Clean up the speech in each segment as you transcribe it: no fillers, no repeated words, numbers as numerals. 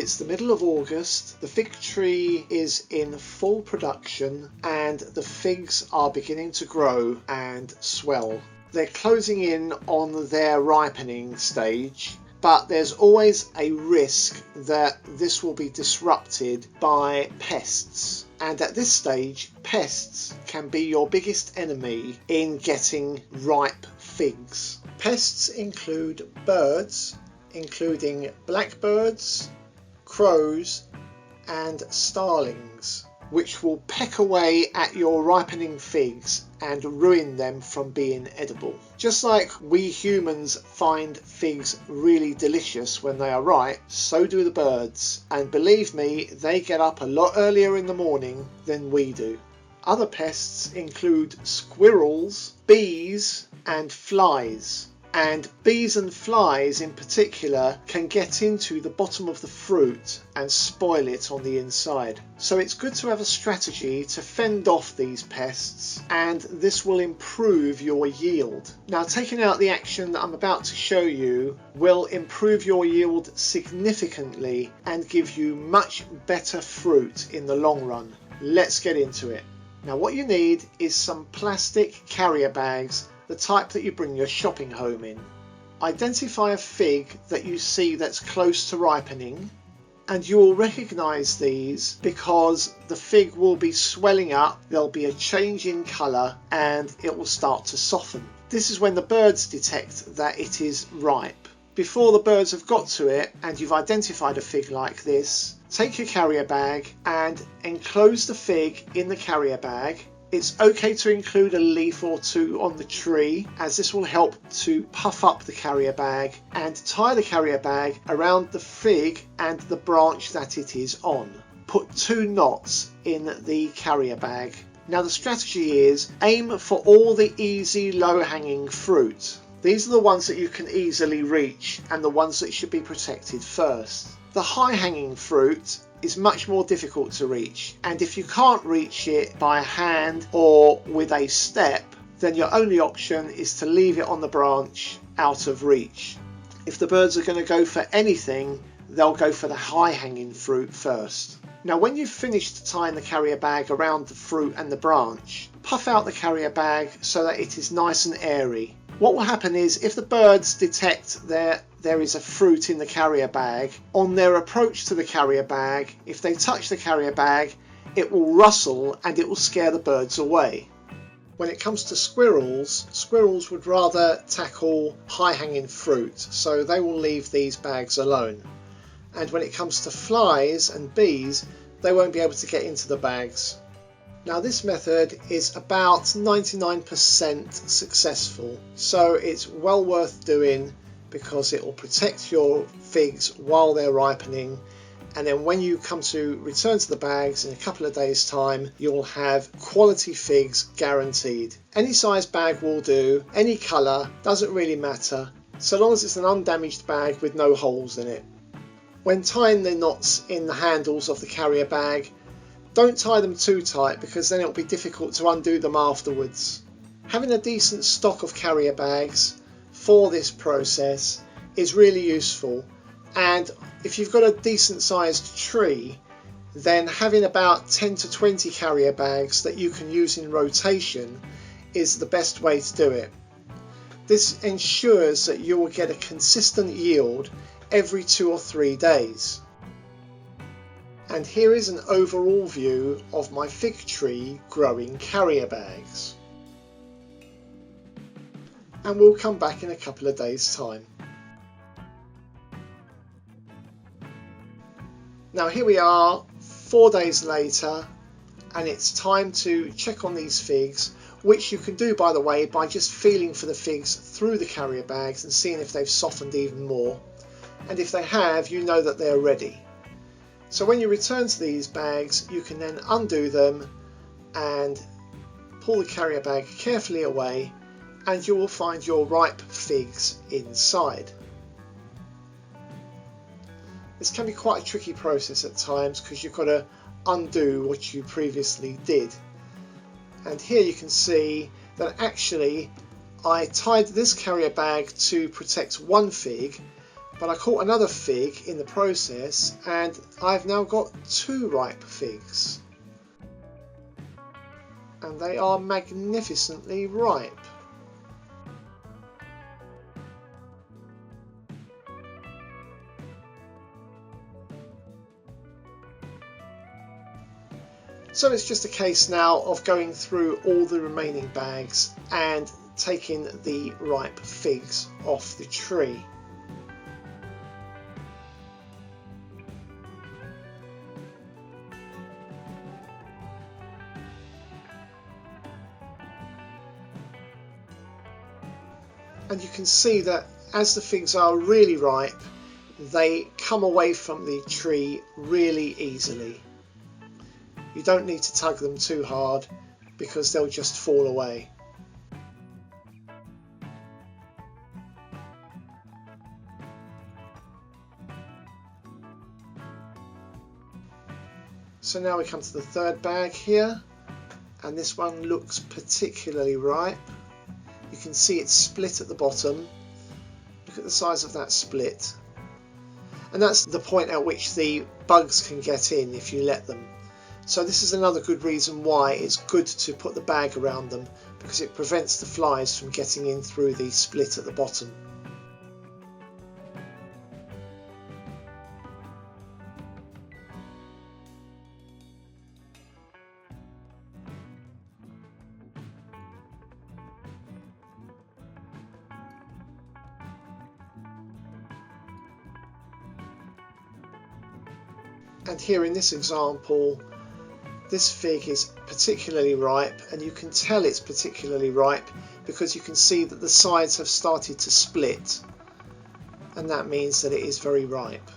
It's the middle of August, the fig tree is in full production and the figs are beginning to grow and swell. They're closing in on their ripening stage, but there's always a risk that this will be disrupted by pests. And at this stage, pests can be your biggest enemy in getting ripe figs. Pests include birds, including blackbirds, crows and starlings, which will peck away at your ripening figs and ruin them from being edible. Just like we humans find figs really delicious when they are ripe, so do the birds, and believe me, they get up a lot earlier in the morning than we do. Other pests include squirrels, bees and flies. And bees and flies in particular can get into the bottom of the fruit and spoil it on the inside. So it's good to have a strategy to fend off these pests, and this will improve your yield. Now, taking out the action that I'm about to show you will improve your yield significantly and give you much better fruit in the long run. Let's get into it. Now, what you need is some plastic carrier bags, the type that you bring your shopping home in. Identify a fig that you see that's close to ripening, and you will recognise these because the fig will be swelling up, there'll be a change in colour and it will start to soften. This is when the birds detect that it is ripe. Before the birds have got to it and you've identified a fig like this, take your carrier bag and enclose the fig in the carrier bag. It's okay to include a leaf or two on the tree, as this will help to puff up the carrier bag, and tie the carrier bag around the fig and the branch that it is on. Put 2 knots in the carrier bag. Now the strategy is aim for all the easy low-hanging fruit. These are the ones that you can easily reach and the ones that should be protected first. The high-hanging fruit is much more difficult to reach, and if you can't reach it by hand or with a step, then your only option is to leave it on the branch out of reach. If the birds are going to go for anything, they'll go for the high-hanging fruit first. Now, when you've finished tying the carrier bag around the fruit and the branch, puff out the carrier bag so that it is nice and airy. What will happen is, if the birds detect there is a fruit in the carrier bag, on their approach to the carrier bag, if they touch the carrier bag, it will rustle and it will scare the birds away. When it comes to squirrels would rather tackle high-hanging fruit, so they will leave these bags alone. And when it comes to flies and bees, they won't be able to get into the bags. Now, this method is about 99% successful, so it's well worth doing because it will protect your figs while they're ripening, and then when you come to return to the bags in a couple of days' time, you'll have quality figs guaranteed. Any size bag will do, any colour, doesn't really matter, so long as it's an undamaged bag with no holes in it. When tying the knots in the handles of the carrier bag, don't tie them too tight because then it'll be difficult to undo them afterwards. Having a decent stock of carrier bags for this process is really useful, and if you've got a decent sized tree, then having about 10 to 20 carrier bags that you can use in rotation is the best way to do it. This ensures that you will get a consistent yield every 2 or 3 days. And here is an overall view of my fig tree growing carrier bags. And we'll come back in a couple of days' time. Now here we are 4 days later, and it's time to check on these figs, which you can do, by the way, by just feeling for the figs through the carrier bags and seeing if they've softened even more. And if they have, you know that they're ready. So when you return to these bags, you can then undo them and pull the carrier bag carefully away, and you will find your ripe figs inside. This can be quite a tricky process at times because you've got to undo what you previously did. And here you can see that actually I tied this carrier bag to protect one fig, But I caught another fig in the process, and I've now got 2 ripe figs. And they are magnificently ripe. So it's just a case now of going through all the remaining bags and taking the ripe figs off the tree. And you can see that as the figs are really ripe, they come away from the tree really easily. You don't need to tug them too hard because they'll just fall away. So now we come to the third bag here, and this one looks particularly ripe. You can see it's split at the bottom. Look at the size of that split. And that's the point at which the bugs can get in if you let them. So this is another good reason why it's good to put the bag around them, because it prevents the flies from getting in through the split at the bottom. And here in this example, this fig is particularly ripe, and you can tell it's particularly ripe because you can see that the sides have started to split, and that means that it is very ripe.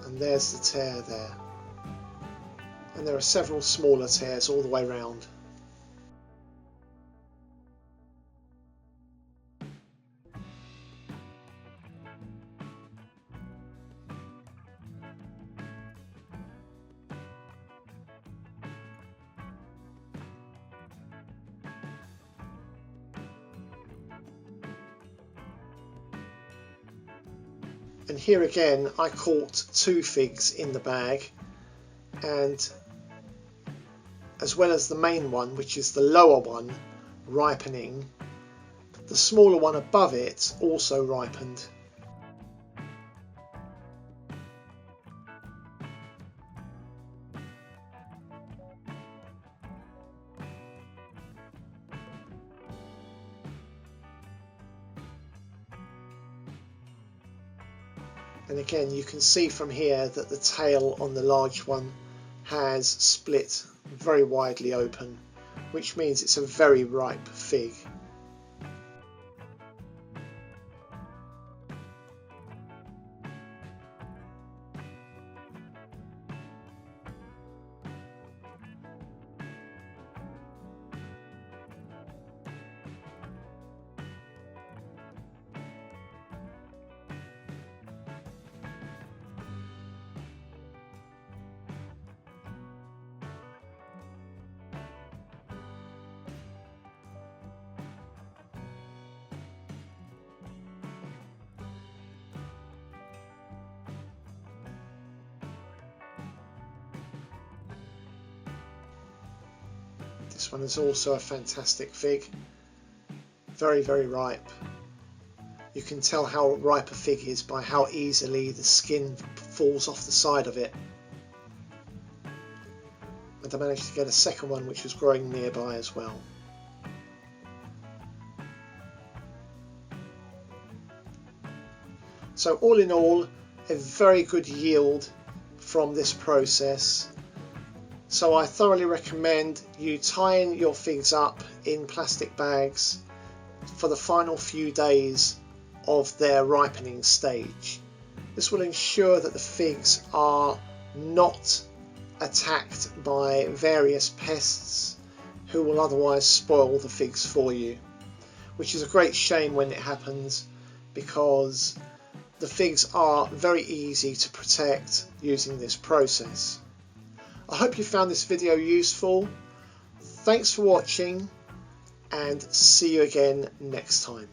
And there's the tear there. And there are several smaller tears all the way round. And here again I caught 2 figs in the bag, and as well as the main one, which is the lower one, ripening, the smaller one above it also ripened. And again you can see from here that the tail on the large one has split very widely open, which means it's a very ripe fig. This one is also a fantastic fig, very, very ripe. You can tell how ripe a fig is by how easily the skin falls off the side of it. And I managed to get a second one which was growing nearby as well. So all in all, a very good yield from this process. So I thoroughly recommend you tying your figs up in plastic bags for the final few days of their ripening stage. This will ensure that the figs are not attacked by various pests who will otherwise spoil the figs for you, which is a great shame when it happens, because the figs are very easy to protect using this process. I hope you found this video useful. Thanks for watching, and see you again next time.